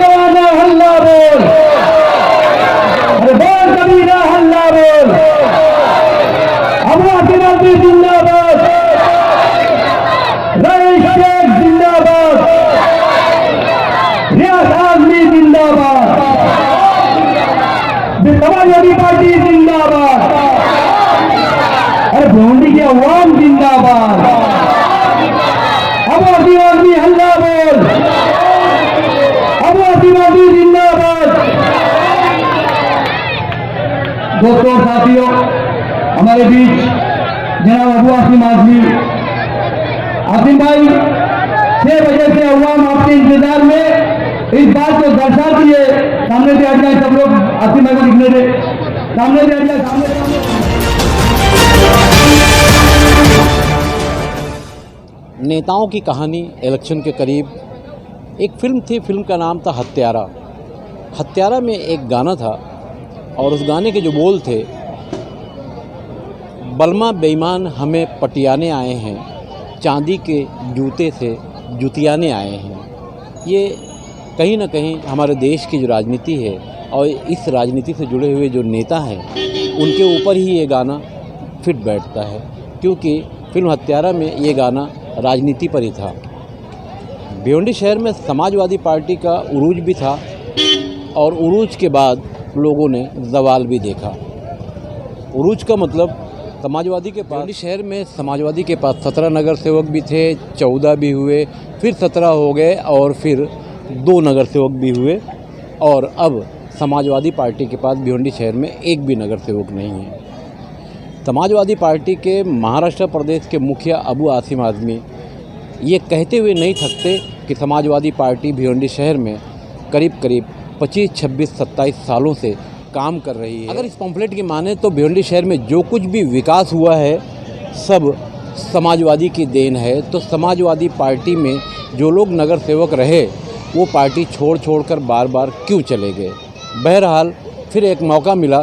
जवाना हल्ला बोल, अरे बोल कबीरा हल्ला बोल, अबू आसिम आदमी जिंदाबाद, रईस शेख जिंदाबाद, रियाज आदमी जिंदाबाद, समाजवादी पार्टी जिंदाबाद, अरे भिवंडी के अवाम जिंदाबाद, अबू आसिम आदमी हल्ला बोल, अबू आसिम आदमी जिंदाबाद। दोस्तों साथियों, हमारे बीच जनाब अबू आसिम आदमी, आसिम भाई 6 बजे से अवाम आपके इंतजार में इस बात को दर्शा दिए, सामने से हट जाए सब लोग, आसिम भाई को दिखने दे, सामने से हट जाए, सामने। नेताओं की कहानी इलेक्शन के करीब एक फिल्म थी, फिल्म का नाम था हत्यारा। हत्यारा में एक गाना था और उस गाने के जो बोल थे, बलमा बेईमान हमें पटियाने आए हैं, चांदी के जूते से जुतियाने आए हैं। ये कहीं ना कहीं हमारे देश की जो राजनीति है और इस राजनीति से जुड़े हुए जो नेता हैं उनके ऊपर ही ये गाना फिट बैठता है, क्योंकि फिल्म हत्यारा में ये गाना राजनीति पर ही था। भिवंडी शहर में समाजवादी पार्टी का उरूज भी था और उरूज के बाद लोगों ने जवाल भी देखा। उरूज का मतलब समाजवादी के पास, भिवंडी शहर में समाजवादी के पास 17 नगर सेवक भी थे, 14 भी हुए, फिर 17 हो गए और फिर 2 नगर सेवक भी हुए और अब समाजवादी पार्टी के पास भिवंडी शहर में एक भी नगर सेवक नहीं है। समाजवादी पार्टी के महाराष्ट्र प्रदेश के मुखिया अबू आसिम आदमी ये कहते हुए नहीं थकते कि समाजवादी पार्टी भिवंडी शहर में करीब 25, 26, 27 सालों से काम कर रही है। अगर इस पम्फलेट की माने तो भिवंडी शहर में जो कुछ भी विकास हुआ है सब समाजवादी की देन है। तो समाजवादी पार्टी में जो लोग नगर सेवक रहे वो पार्टी छोड़ कर बार बार क्यों चले गए। बहरहाल फिर एक मौका मिला,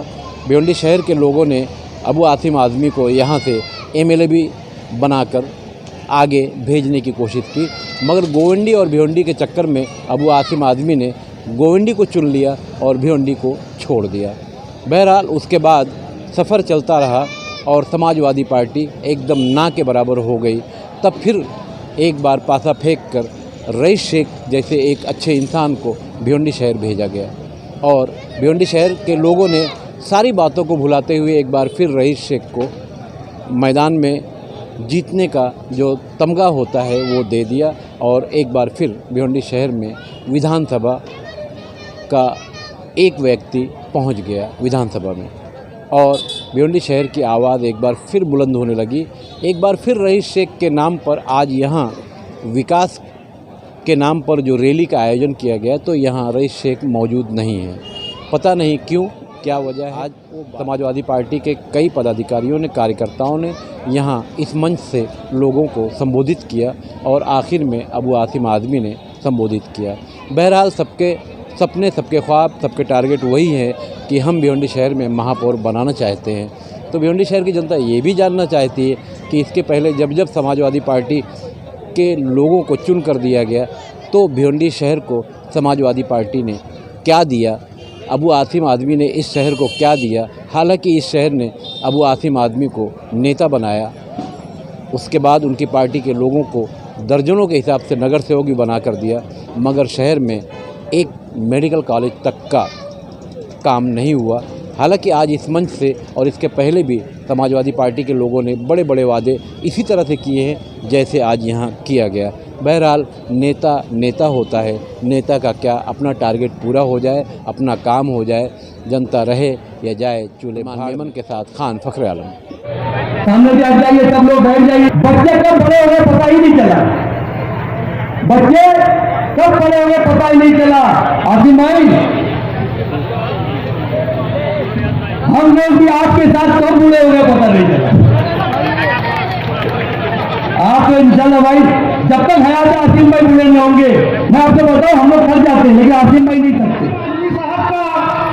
भिवंडी शहर के लोगों ने अबू आसिम आदमी को यहाँ से एमएलए भी बनाकर आगे भेजने की कोशिश की, मगर गोविंडी और भिवंडी के चक्कर में अबू आसिम आदमी ने गोविंडी को चुन लिया और भिवंडी को छोड़ दिया। बहरहाल उसके बाद सफ़र चलता रहा और समाजवादी पार्टी एकदम ना के बराबर हो गई। तब फिर एक बार पासा फेंक कर रईस शेख जैसे एक अच्छे इंसान को भिवंडी शहर भेजा गया और भिवंडी शहर के लोगों ने सारी बातों को भुलाते हुए एक बार फिर रईस शेख को मैदान में जीतने का जो तमगा होता है वो दे दिया और एक बार फिर भिवंडी शहर में विधानसभा का एक व्यक्ति पहुंच गया विधानसभा में और भिवंडी शहर की आवाज़ एक बार फिर बुलंद होने लगी। एक बार फिर रईस शेख के नाम पर आज यहाँ विकास के नाम पर जो रैली का आयोजन किया गया तो यहाँ रईस शेख मौजूद नहीं है। पता नहीं क्यों, क्या वजह है। आज समाजवादी पार्टी के कई पदाधिकारियों ने, कार्यकर्ताओं ने यहाँ इस मंच से लोगों को संबोधित किया और आखिर में अबू आसिम आदमी ने संबोधित किया। बहरहाल सबके सपने, सबके ख्वाब, सबके टारगेट वही है कि हम भिवंडी शहर में महापौर बनाना चाहते हैं। तो भिवंडी शहर की जनता ये भी जानना चाहती है कि इसके पहले जब समाजवादी पार्टी के लोगों को चुन कर दिया गया तो भिवंडी शहर को समाजवादी पार्टी ने क्या दिया, अबू आसिम आदमी ने इस शहर को क्या दिया। हालांकि इस शहर ने अबू आसिम आदमी को नेता बनाया, उसके बाद उनकी पार्टी के लोगों को दर्जनों के हिसाब से नगर सेवक भी बना कर दिया, मगर शहर में एक मेडिकल कॉलेज तक का काम नहीं हुआ। हालांकि आज इस मंच से और इसके पहले भी समाजवादी पार्टी के लोगों ने बड़े बड़े वादे इसी तरह से किए हैं जैसे आज यहाँ किया गया। बहरहाल नेता नेता होता है, नेता का क्या, अपना टारगेट पूरा हो जाए, अपना काम हो जाए, जनता रहे या जाए चूल्हे मेमन के साथ खान फखरे आलम। सामने से आ जाइए, सब लोग बैठ जाइए। बच्चे कब बड़े हो गए पता ही नहीं चला, बच्चे कब बड़े हो गए पता ही नहीं चला। आसिम भाई, हम लोग भी आपके साथ कब बूढ़े हो गए पता नहीं चला। आप इंशाल्लाह भाई जब तक हयात है आसिम भाई बूढ़े नहीं होंगे। मैं आपको बताऊं, हम लोग थक जाते हैं लेकिन आसिम भाई नहीं थकते। साहब का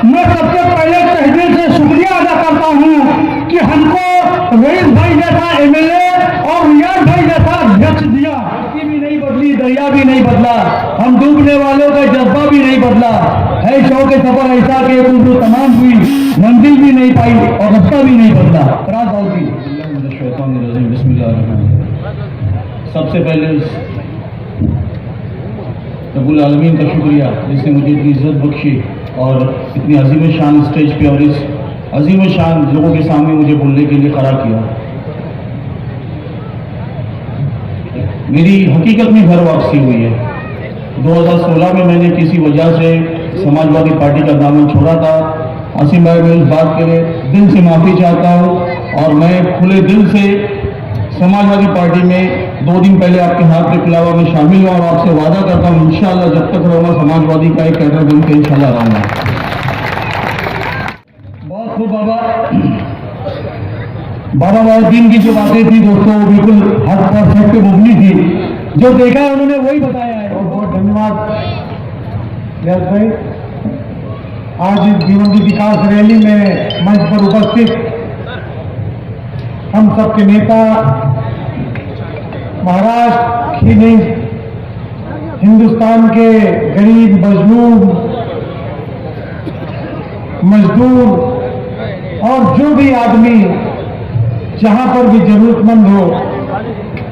मैं सबसे पहले तहे से शुक्रिया अदा करता हूं कि हमको रईस भाई जैसा एमएलए और रियाज भाई जैसा अध्यक्ष दिया। भी नहीं बदली, दरिया भी नहीं बदला। हम डूबने वालों का जज्बा भी नहीं बदला है। शौक सफर ऐसा कि वो तमाम हुई, मंजिल भी नहीं पाई और रास्ता भी नहीं बदला। सबसे पहले रब्बुल आलमीन का शुक्रिया जिसने मुझे इतनी इज्जत बख्शी और इतनी अजीम शान स्टेज पे और इस अजीम शान लोगों के सामने मुझे बोलने के लिए खड़ा किया। मेरी हकीकत में घर वापसी हुई है। 2016 में मैंने किसी वजह से समाजवादी पार्टी का दामन छोड़ा था। आसिम भाई, मैं इस बात के लिए दिल से माफ़ी चाहता हूँ और मैं खुले दिल से समाजवादी पार्टी में 2 दिन पहले आपके हाथ के खिलावा में शामिल हुआ और आपसे वादा करता हूँ इंशाअल्लाह जब तक रहूँगा समाजवादी का एक कैडर बन के इंशाअल्लाह रहूँगा। बहुत खूब बाबा बाबुद्दीन की जो बातें थी दोस्तों वो बिल्कुल हद पर सब पे मुबनी थी। जो देखा है उन्होंने वही बताया है। बहुत बहुत धन्यवाद व्यास भाई। आज इस भिवंडी विकास रैली में मंच पर उपस्थित हम सबके नेता, महाराष्ट्र ही नहीं हिंदुस्तान के गरीब मजदूर और जो भी आदमी जहां पर भी जरूरतमंद हो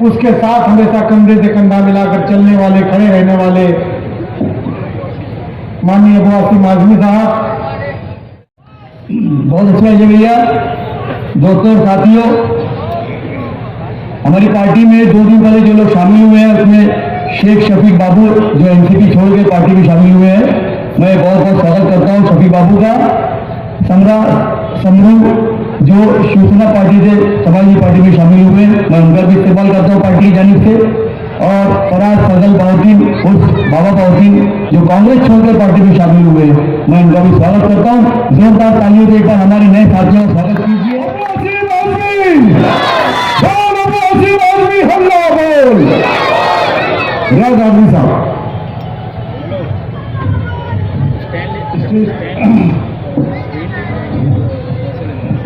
उसके साथ हमेशा कंधे से कंधा मिलाकर चलने वाले, खड़े रहने वाले माननीय अबू आसिम आजमी साहब, बहुत अच्छा है भैया। दोस्तों और साथियों, हमारी पार्टी में 2 दिन पहले जो लोग शामिल हुए हैं उसमें शेख शफीक बाबू जो एनसीपी छोड़ के पार्टी में शामिल हुए हैं, मैं बहुत बहुत स्वागत करता हूं शफीक बाबू का। समरू जो शिवसेना पार्टी से समाजवादी पार्टी में शामिल हुए, मैं उनका भी इस्तेमाल करता हूँ पार्टी की जानिब से। और फराज फजल बाउद्दीन उर्फ बाबा बाउद्दीन जो कांग्रेस छोड़कर पार्टी में शामिल हुए, मैं उनका भी स्वागत करता हूँ। जोरदार तालियों से एक बार हमारे नए साथियों का स्वागत कीजिए। रियाज आजमी साहब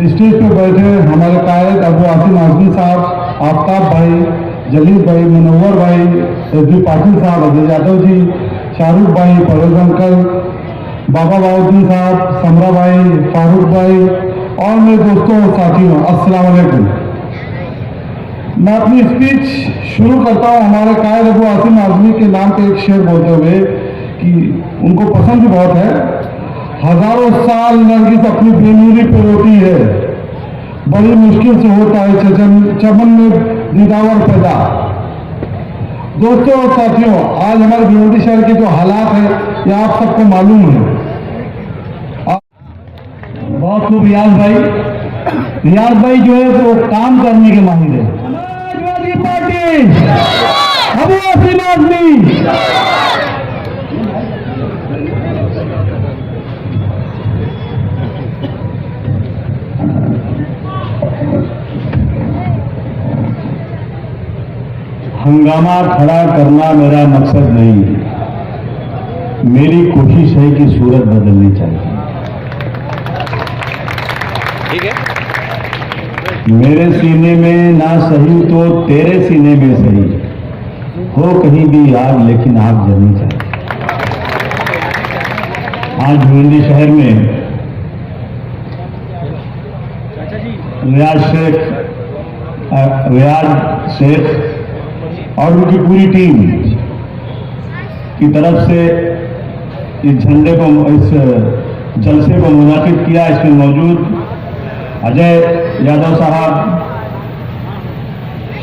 स्टेज पे बैठे हमारे कायद अबू आसिम आजमी साहब, आफ्ताब भाई, जलील भाई, मुनव्वर भाई, एसबी पाटिल साहब, अजय यादव जी, शाहरुख भाई, परवेज अंकल, बाबा बाउद्दीन साहब, समरा भाई, फारूक भाई और मेरे दोस्तों और साथियों, अस्सलाम वालेकुम। मैं अपनी स्पीच शुरू करता हूँ हमारे कायद अबू आसिम आजमी के नाम पे एक शेर बोलते हुए कि उनको पसंद भी बहुत है। हजारों साल नरगिस अपनी बेनूरी पे रोती है, बड़ी मुश्किल से होता है चमन में दीदावर पैदा। दोस्तों और साथियों, आज हमारे भिवंडी शहर के जो हालात है ये आप सबको मालूम है। बहुत खूब रियाज भाई जो है वो काम करने के माहिर है। समाजवादी पार्टी अबू आसिम आजमी। हंगामा खड़ा करना मेरा मकसद नहीं है, मेरी कोशिश है कि सूरत बदलनी चाहिए। ठीक है। मेरे सीने में ना सही तो तेरे सीने में सही हो, कहीं भी आग लेकिन आग जलनी चाहिए। आज भिवंडी शहर में रियाज शेख और उनकी पूरी टीम की तरफ से इस झंडे को, इस जलसे को मुनाकिद किया। इसमें मौजूद अजय यादव साहब,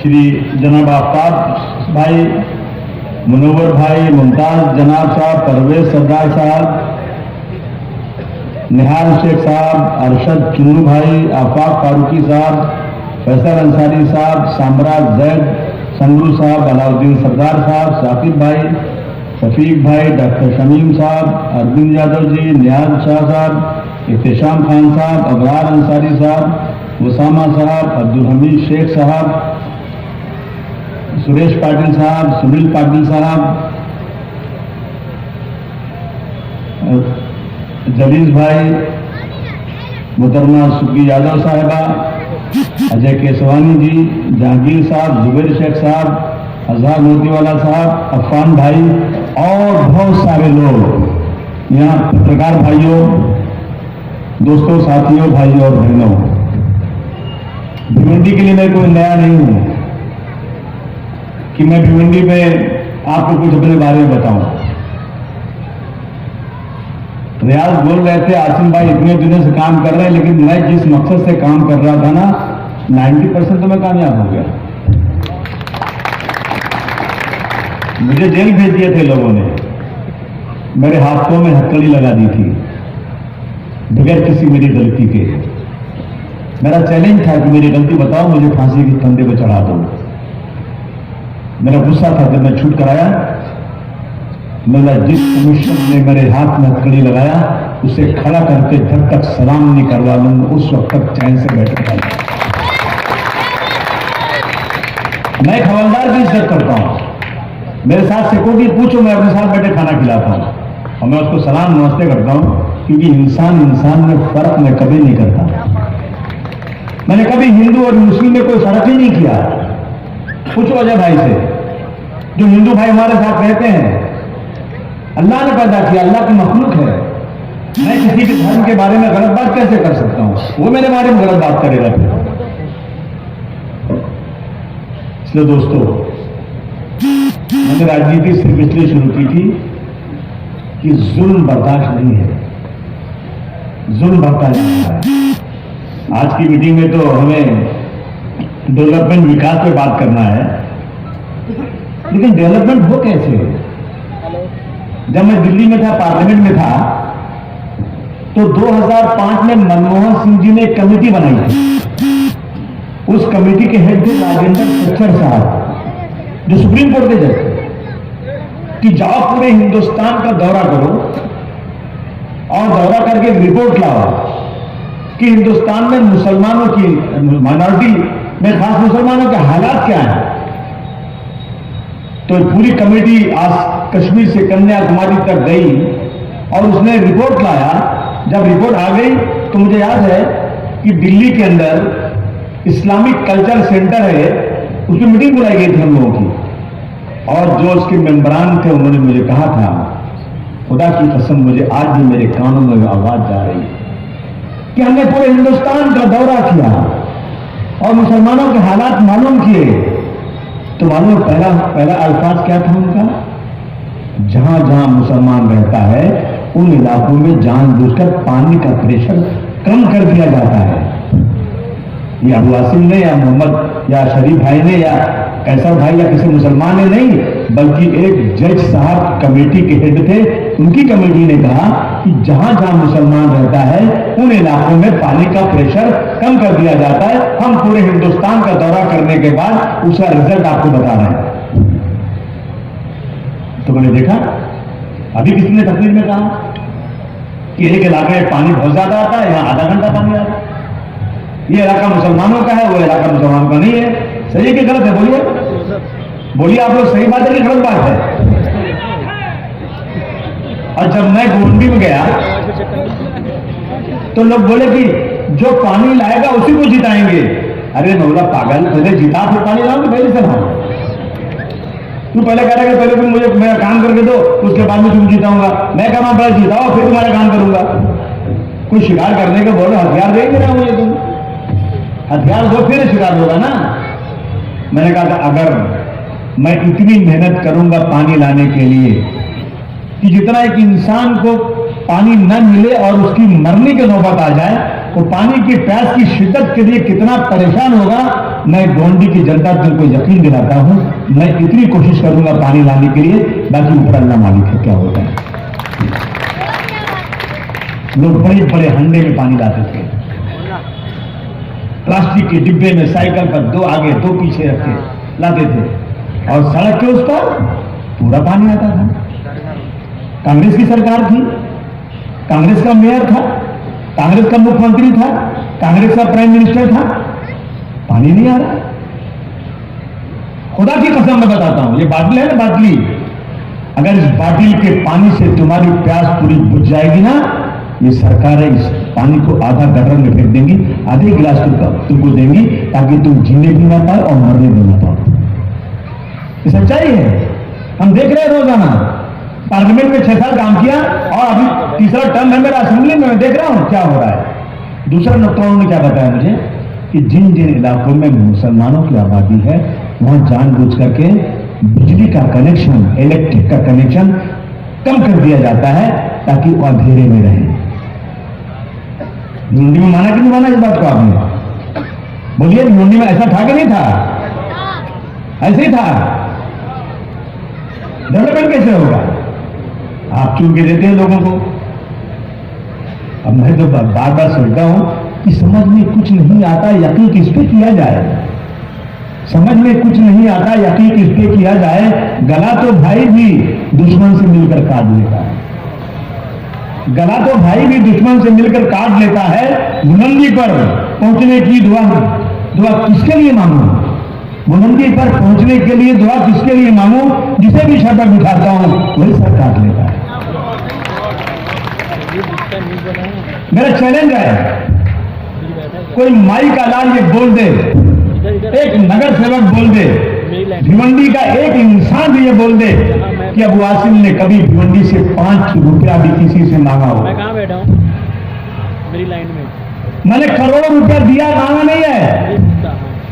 श्री जनाब आफ्ताब भाई, मुनव्वर भाई, मुमताज जनाब साहब, परवेज सरदार साहब, निहाल शेख साहब, अरशद चुन्नू भाई, आफाक फारूकी साहब, फैसल अंसारी साहब, सामराज जैद, संगरू साहब, अलाउद्दीन सरदार साहब, साकिब भाई, शफीक भाई, डॉक्टर शमीम साहब, अरविंद यादव जी, नियाज शाह साहब, इख्तिशाम खान साहब, अबरार अंसारी साहब, उसामा साहब, अब्दुल हमीद शेख साहब, सुरेश पाटिल साहब, सुनील पाटिल साहब, जलील भाई, मुहतरमा सुखी यादव साहिबा, अजय केसवानी जी, जहांगीर साहब, जुबैर शेख साहब, अजहर मोतीवाला साहब, अफान भाई, और बहुत सारे लोग यहाँ पत्रकार भाइयों, दोस्तों, साथियों, भाइयों और बहनों, भिवंडी के लिए मैं कोई नया नहीं हूं कि मैं भिवंडी में आपको कुछ अपने बारे में बताऊं। रियाज बोल रहे थे आसिम भाई इतने दिनों से काम कर रहे हैं, लेकिन मैं जिस मकसद से काम कर रहा था ना 90% तो मैं कामयाब हो गया। मुझे जेल भेज दिए थे लोगों ने, मेरे हाथों में हथकड़ी लगा दी थी बगैर किसी मेरी गलती के। मेरा चैलेंज था कि मेरी गलती बताओ, मुझे फांसी के फंदे पर चढ़ा दो। मेरा गुस्सा था जब मैं छूट कराया, मेरा जिस कमिश्नर ने मेरे हाथ में हथकड़ी लगाया उसे खड़ा करके जब तक सलाम नहीं करवा लूंगा उस वक्त तक चैन से बैठ गया। मैं एक हवलदार की इज्जत करता हूं, मेरे साथ सिक्योरिटी पूछो, मैं अपने साथ बैठे खाना खिलाता हूं और मैं उसको सलाम नमस्ते करता हूं, क्योंकि इंसान में फर्क मैं कभी नहीं करता। मैंने कभी हिंदू और मुस्लिम में कोई फर्क ही नहीं किया। पूछो अजय भाई से, जो हिंदू भाई हमारे साथ रहते हैं, अल्लाह ने पैदा किया, अल्लाह की मखलूक है। मैं किसी के धर्म के बारे में गलत बात कैसे कर सकता हूं? वो मेरे बारे में गलत बात करेगा। इसलिए दोस्तों, मैंने राजनीति सिर्फ इसलिए शुरू की थी कि जुल्म बर्दाश्त नहीं है, जुल्म बढ़ता जा रहा है। आज की मीटिंग में तो हमें डेवलपमेंट, विकास पे बात करना है, लेकिन डेवलपमेंट हो कैसे? जब मैं दिल्ली में था, पार्लियामेंट में था, तो 2005 में मनमोहन सिंह जी ने एक कमेटी बनाई थी। उस कमेटी के हेड थे राजेंद्र सच्चर साहब, जो सुप्रीम कोर्ट के जज थे, कि जाओ पूरे हिंदुस्तान का दौरा करो और दौरा करके रिपोर्ट लाओ कि हिंदुस्तान में मुसलमानों की, माइनॉरिटी में खास मुसलमानों के हालात क्या हैं। तो पूरी कमेटी आज कश्मीर से कन्याकुमारी तक गई और उसने रिपोर्ट लाया। जब रिपोर्ट आ गई तो मुझे याद है कि दिल्ली के अंदर इस्लामिक कल्चर सेंटर है, उसमें मीटिंग बुलाई गई थी हम लोगों की, और जो उसके मेंबरान थे उन्होंने मुझे कहा था, खुदा की कसम मुझे आज भी मेरे कानों में आवाज जा रही है, कि हमने पूरे हिंदुस्तान का दौरा किया और मुसलमानों के हालात मालूम किए। तो मालूम पहला अल्फाज क्या था उनका? जहां जहां मुसलमान रहता है उन इलाकों में जानबूझकर पानी का प्रेशर कम कर दिया जाता है। ये अबू आसिम ने या मोहम्मद या शरीफ भाई ने या कैसर भाई या किसी मुसलमान ने नहीं, बल्कि एक जज साहब कमेटी के हेड थे, उनकी कमेटी ने कहा कि जहां जहां मुसलमान रहता है उन इलाकों में पानी का प्रेशर कम कर दिया जाता है। हम पूरे हिंदुस्तान का दौरा करने के बाद उसका रिजल्ट आपको बता रहे हैं। तो मैंने देखा, अभी किसी ने तस्वीर में कहा कि एक इलाके में पानी बहुत ज्यादा आता है, यहां आधा घंटा पानी आता है। ये इलाका मुसलमानों का है, वो इलाका मुसलमानों का नहीं है। सही है कि गलत है? बोलिए आप लोग, सही बात है कि गलत बात है? और जब मैं गोंडी में गया तो लोग बोले कि जो पानी लाएगा उसी को जिताएंगे। अरे नौला पागल, पहले जिता फिर पानी लाओगे, पहले से लाओ। तू पहले कह रहा है कि पहले तुम मुझे मेरा काम करके दो, उसके बाद में तुम जिताऊंगा। मैं कह रहा हूं पहले जिताओ फिर तुम्हारा काम करूंगा। कोई शिकार करने के बोलो हथियार देंगे ना मुझे, तुम हथियार दो फिर शिकार होगा ना। मैंने कहा था अगर मैं इतनी मेहनत करूंगा पानी लाने के लिए कि जितना एक इंसान को पानी न मिले और उसकी मरने की नौबत आ जाए, वो पानी की प्यास की शिद्दत के लिए कितना परेशान होगा, मैं गोंडी की जनता तुमको यकीन दिलाता हूं। मैं इतनी कोशिश करूंगा पानी लाने के लिए, बाकी ऊपर अल्लाह मालिक है क्या होता है। लोग बड़े बड़े हंडे में पानी लाते थे, प्लास्टिक के डिब्बे में, साइकिल पर दो आगे दो पीछे रख के लाते थे, और सड़क के उस पर पूरा पानी आता था। कांग्रेस की सरकार थी, कांग्रेस का मेयर था, कांग्रेस का मुख्यमंत्री था, कांग्रेस का प्राइम मिनिस्टर था, पानी नहीं आ रहा। खुदा की कसम मैं बताता हूं, ये बाटली है ना, बाटली, अगर इस बाटली के पानी से तुम्हारी प्यास पूरी बुझ जाएगी ना, ये सरकारें इस पानी को आधा गटर में फेंक देंगी, आधे गिलास तुमको देंगी, ताकि तुम जीने भी ना पाए और मरने भी ना पाओ। ये सच्चाई है, हम देख रहे हैं रोजाना। पार्लियामेंट में 6 साल काम किया और अभी तीसरा टर्म है मेरा असेंबली में, मैं देख रहा हूं क्या हो रहा है। दूसरा नुकता उन्होंने क्या बताया मुझे कि जिन जिन इलाकों में मुसलमानों की आबादी है वहां जानबूझ करके बिजली का कनेक्शन, इलेक्ट्रिक का कनेक्शन कम कर दिया जाता है ताकि वो अंधेरे में रहे। हिंदी में माना कि नहीं माना इस बात को आपने? बोलिए, हिंदी में ऐसा था कि नहीं था? ऐसे ही था। डेवलपमेंट कैसे होगा? आप चुन के देते हैं लोगों को। अब मैं तो बार बार सोचता हूं कि समझ में कुछ नहीं आता, यकीन किस पे किया जाए? समझ में कुछ नहीं आता, यकीन किस पे किया जाए? गला तो भाई भी दुश्मन से मिलकर काट लेता है, गला तो भाई भी दुश्मन से मिलकर काट लेता है। बुलंदी पर पहुंचने की दुआ किसके लिए मांगू? बुलंदी पर पहुंचने के लिए दुआ किसके लिए मांगू? जिसे भी सर पर बिठाता हूं वही सर काट लेता है। मेरा चैलेंज है, कोई माई का लाल ये बोल दे, एक नगर सेवक बोल दे, भिवंडी का एक इंसान भी ये बोल दे कि अबू आसिम ने कभी भिवंडी से 5 रुपया भी किसी से मांगा हो। मैं कहाँ बैठा हूँ? मेरी लाइन में मैंने करोड़ों रुपया दिया, मांगा नहीं है।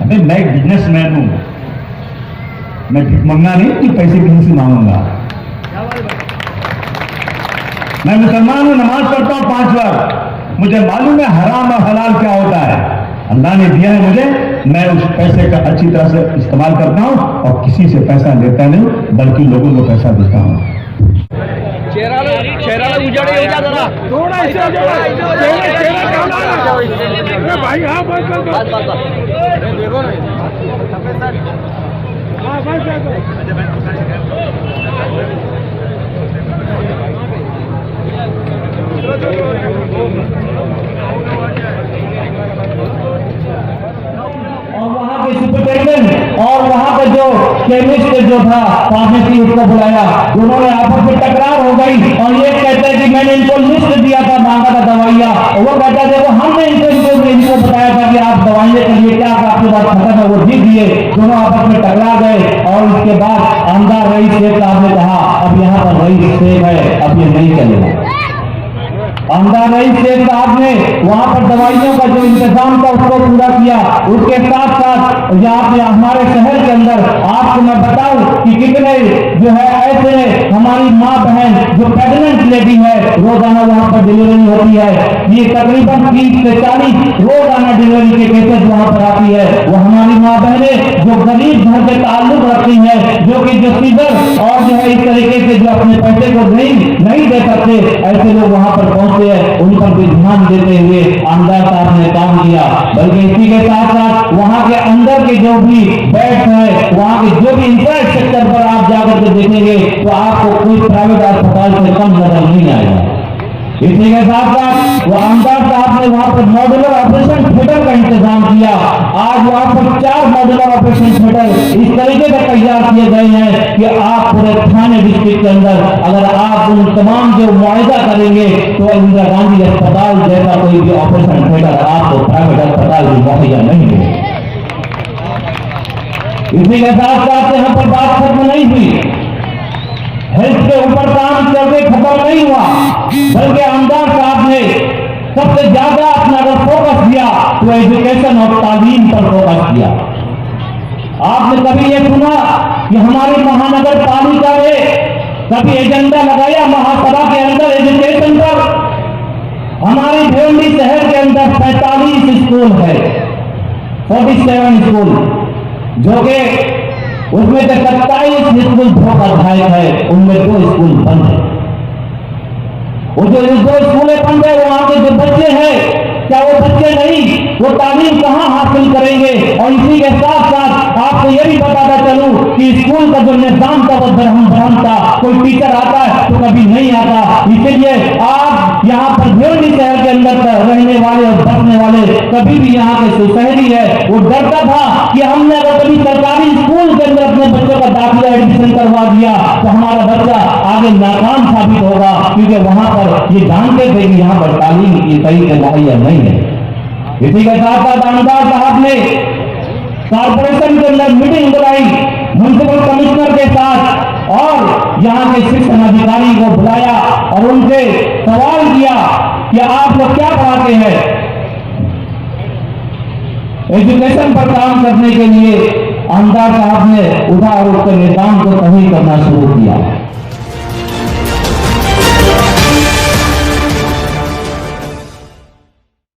अबे मैं एक बिजनेसमैन हूं, मैं भिखमंगा नहीं कि पैसे कहीं से मांगूंगा। मैं मुसलमान हूं, नमाज पढ़ता हूं 5 बार, मुझे मालूम है हराम और हलाल क्या होता है। अल्लाह ने दिया है मुझे, मैं उस पैसे का अच्छी तरह से इस्तेमाल करता हूं और किसी से पैसा लेता नहीं बल्कि लोगों को पैसा देता हूं। भाई हाँ और वहां के सुपरिटेंडेंट और वहां का जो केमिस्ट जो था फार्मेसी, उसको बुलाया, दोनों में आपस में टकरार हो गई और ये कहते हैं कि मैंने इनको लिस्ट दिया था, मांगा था दवाइयां, वो कहता है देखो हमने इनको बताया था कि आप दवाइयां के लिए क्या आपके पास खत्म है, वो जी दिए। दोनों आपस में टकरा गए और इसके बाद आमदार रईस शेख साहब ने कहा अब यहाँ पर रईस शेख है, अब ये नहीं चलेगा। आमदार रईस शेख साहब ने वहां पर दवाइयों का जो इंतजाम था उसको पूरा किया। उसके साथ साथ यहाँ पे हमारे शहर के अंदर आपको मैं बताऊं कि कितने जो है ऐसे हमारी माँ बहन जो प्रेग्नेंट लेडी है, रोजाना वहां पर डिलीवरी होती है। ये तकरीबन 30 से 40 रोजाना डिलीवरी के केसेस वहां पर आती है। वो हमारी माँ बहनें जो गरीब घर से ताल्लुक रखती है, जो कि जो सीजर और जो है इस तरीके से जो अपने पैसे को नहीं दे सकते, ऐसे लोग वहां पर पहुंचते हैं, उन पर भी ध्यान देते हुए आमदार साहब ने काम किया। बल्कि इसी के साथ साथ वहां के अंदर के जो भी बेड्स है, वहां के जो भी इंफ्रास्ट्रक्चर पर आप जाकर के देखेंगे तो आपको कोई प्राइवेट अस्पताल से कम नजर नहीं आएगा। इसी के साथ साथ वो आमदार साहब ने वहां पर मॉड्यूलर ऑपरेशन थिएटर का इंतजाम किया। आज वहां पर 4 मॉड्यूलर ऑपरेशन थिएटर इस तरीके से तैयार किए गए हैं कि आप पूरे थाने डिस्ट्रिक्ट के अंदर अगर आप उन तमाम जो मुआयदा करेंगे तो इंदिरा गांधी अस्पताल जैसा कोई भी ऑपरेशन थिएटर आपको प्राइवेट अस्पताल भी मुहैया नहीं मिलेगा। इसी के साथ साथ यहाँ पर बात खत्म नहीं हुई, हेल्थ के ऊपर काम करके खत्म नहीं हुआ, बल्कि आमदार साहब ने सबसे ज्यादा अपना अगर फोकस दिया तो एजुकेशन और तालीम पर फोकस किया। आपने कभी ये सुना कि हमारी महानगर पालिका ने कभी एजेंडा लगाया महासभा के अंदर एजुकेशन पर? हमारी भिवंडी शहर के अंदर 45 स्कूल है, 47 स्कूल, जो कि उसमें से 27 स्कूल धोखाधायक है, उनमें 2 स्कूल बंद है। वो जो 2 स्कूलें बंद है, वहां के जो बच्चे हैं, क्या वो बच्चे नहीं, वो तालीम कहां हासिल करेंगे? और इसी के साथ साथ आपको यह भी बताता चलूं कि स्कूल का जो निजाम था वो धर्म था, कोई टीचर आता है तो कभी नहीं आता। इसीलिए आप यहाँ पर भिवंडी शहर के अंदर रहने वाले और बसने वाले कभी भी यहाँ के शहरी है, वो डरता था कि हमने अगर कभी सरकारी स्कूल के अंदर अपने बच्चों का दाखिला एडमिशन करवा दिया तो हमारा बच्चा आगे नाकाम साबित होगा, क्योंकि वहां पर ये जानते थे कि यहाँ पर तालीम की सही से मुहैया नहीं है। इसी के साथ साथ आमदार साहब ने कॉर्पोरेशन के अंदर मीटिंग बुलाई म्युनिसिपल कमिश्नर के साथ और यहाँ के शिक्षण अधिकारी को बुलाया और उनसे सवाल किया कि आप लोग क्या पढ़ाते हैं। एजुकेशन पर काम करने के लिए आमदार साहब ने उठा और उसके निजाम को सही करना शुरू किया।